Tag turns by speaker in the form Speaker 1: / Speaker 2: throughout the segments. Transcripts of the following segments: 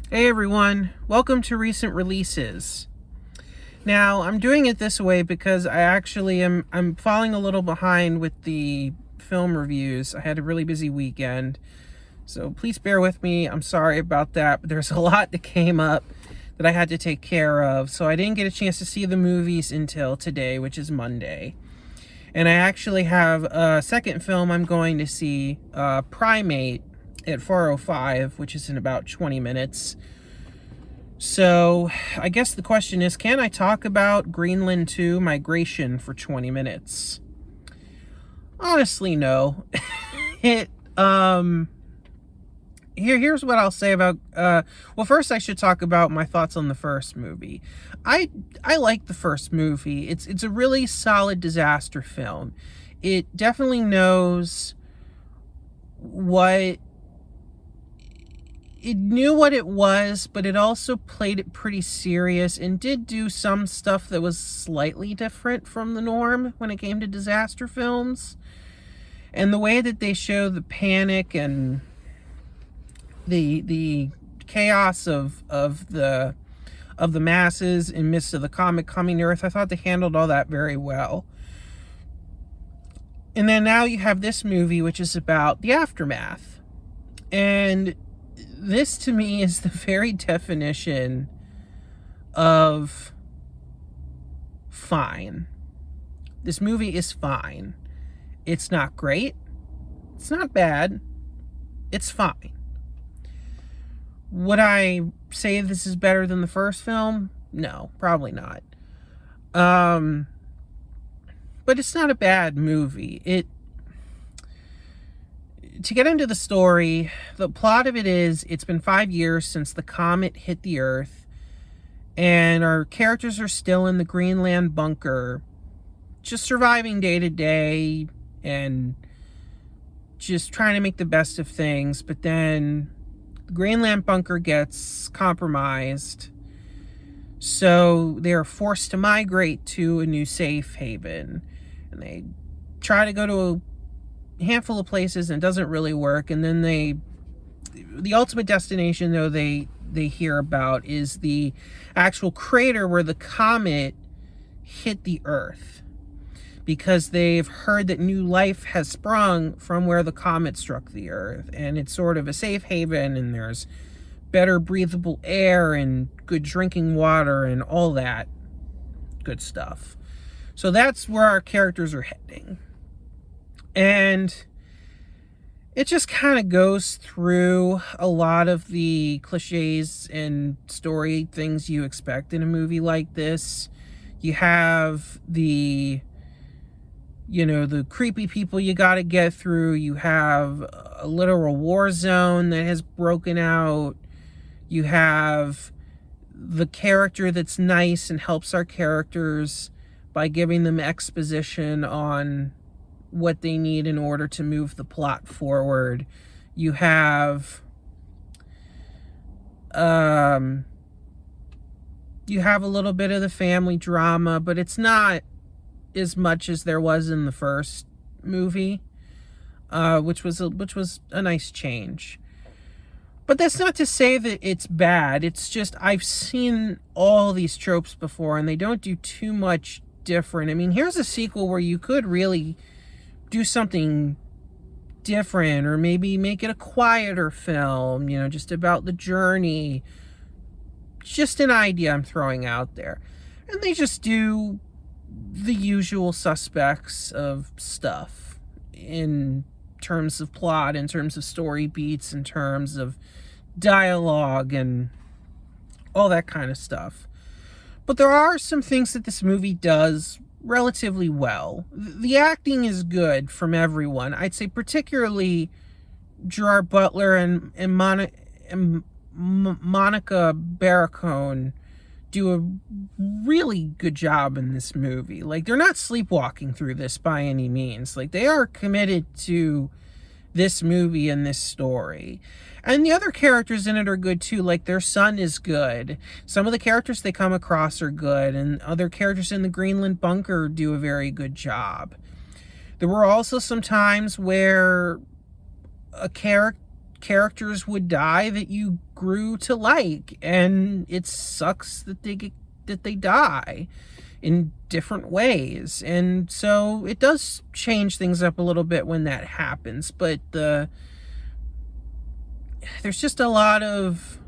Speaker 1: Hey everyone, welcome to recent releases. Now, I'm doing it this way because I'm falling a little behind with the film reviews. I had a really busy weekend. So please bear with me. I'm sorry about that, but there's a lot that came up that I had to take care of. So I didn't get a chance to see the movies until today, which is Monday. And I actually have a second film I'm going to see, Primate, at 4:05, which is in about 20 minutes. So, I guess the question is, can I talk about Greenland 2 Migration for 20 minutes? Honestly, no. it, here's what I'll say about, well, first I should talk about my thoughts on the first movie. I like the first movie. It's a really solid disaster film. It definitely knows what it knew what it was, but it also played it pretty serious and did do some stuff that was slightly different from the norm when it came to disaster films. And the way that they show the panic and the chaos of the masses in midst of the comet coming to Earth, I thought they handled all that very well. And then now you have this movie, which is about the aftermath. And this to me is the very definition of fine. This movie is fine. It's not great. It's not bad. It's fine. Would I say this is better than the first film? No, probably not. But it's not a bad movie. To get into the story, the plot of it is, it's been 5 years since the comet hit the Earth, and our characters are still in the Greenland bunker, just surviving day to day, and just trying to make the best of things. But then the Greenland bunker gets compromised, so they're forced to migrate to a new safe haven, and they try to go to a handful of places and it doesn't really work. And then the ultimate destination, though, they hear about is the actual crater where the comet hit the Earth, because they've heard that new life has sprung from where the comet struck the Earth, and it's sort of a safe haven, and there's better breathable air and good drinking water and all that good stuff. So that's where our characters are heading. And it just kind of goes through a lot of the cliches and story things you expect in a movie like this. You have the creepy people you got to get through. You have a literal war zone that has broken out. You have the character that's nice and helps our characters by giving them exposition on what they need in order to move the plot forward. You have a little bit of the family drama, but it's not as much as there was in the first movie, which was a nice change. But that's not to say that it's bad. It's just, I've seen all these tropes before, and they don't do too much different. I mean, here's a sequel where you could really do something different, or maybe make it a quieter film, just about the journey. Just an idea I'm throwing out there. And they just do the usual suspects of stuff in terms of plot, in terms of story beats, in terms of dialogue, and all that kind of stuff. But there are some things that this movie does relatively well. The acting is good from everyone. I'd say particularly Gerard Butler and Monica Barracone do a really good job in this movie. Like, they're not sleepwalking through this by any means. Like, they are committed to this movie and this story. And the other characters in it are good too. Like, their son is good. Some of the characters they come across are good, and other characters in the Greenland bunker do a very good job. There were also some times where a character characters would die that you grew to like, and it sucks that they die in different ways. And so it does change things up a little bit when that happens, but there's just a lot of,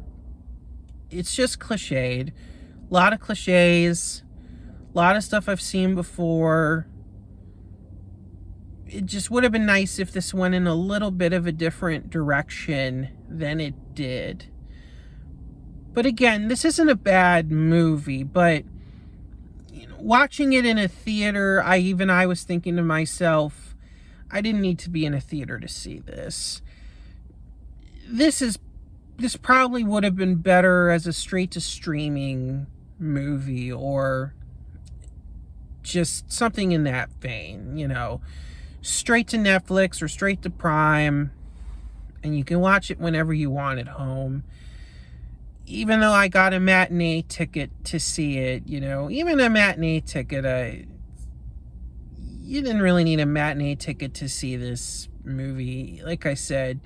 Speaker 1: it's just cliched. A lot of cliches, a lot of stuff I've seen before. It just would have been nice if this went in a little bit of a different direction than it did. But again, this isn't a bad movie, but watching it in a theater, I was thinking to myself, I didn't need to be in a theater to see this. This probably would have been better as a straight to streaming movie, or just something in that vein, straight to Netflix or straight to Prime, and you can watch it whenever you want at home. Even though I got a matinee ticket to see it, even a matinee ticket, you didn't really need a matinee ticket to see this movie. Like I said,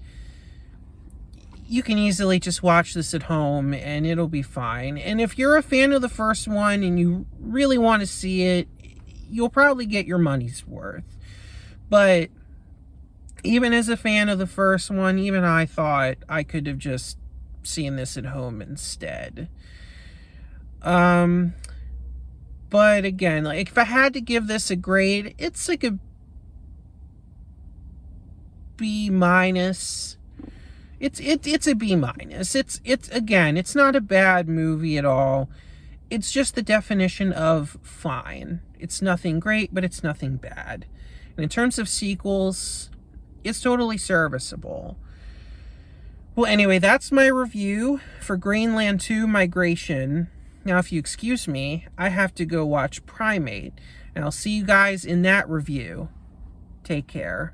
Speaker 1: you can easily just watch this at home and it'll be fine. And if you're a fan of the first one and you really want to see it, you'll probably get your money's worth. But even as a fan of the first one, even I thought I could have just seen this at home instead. But again, like, if I had to give this a grade, it's like a B minus. It's a B minus. It's again, it's not a bad movie at all. It's just the definition of fine. It's nothing great, but it's nothing bad. And in terms of sequels, it's totally serviceable. Well, anyway, that's my review for Greenland 2 Migration. Now, if you excuse me, I have to go watch Primate, and I'll see you guys in that review. Take care.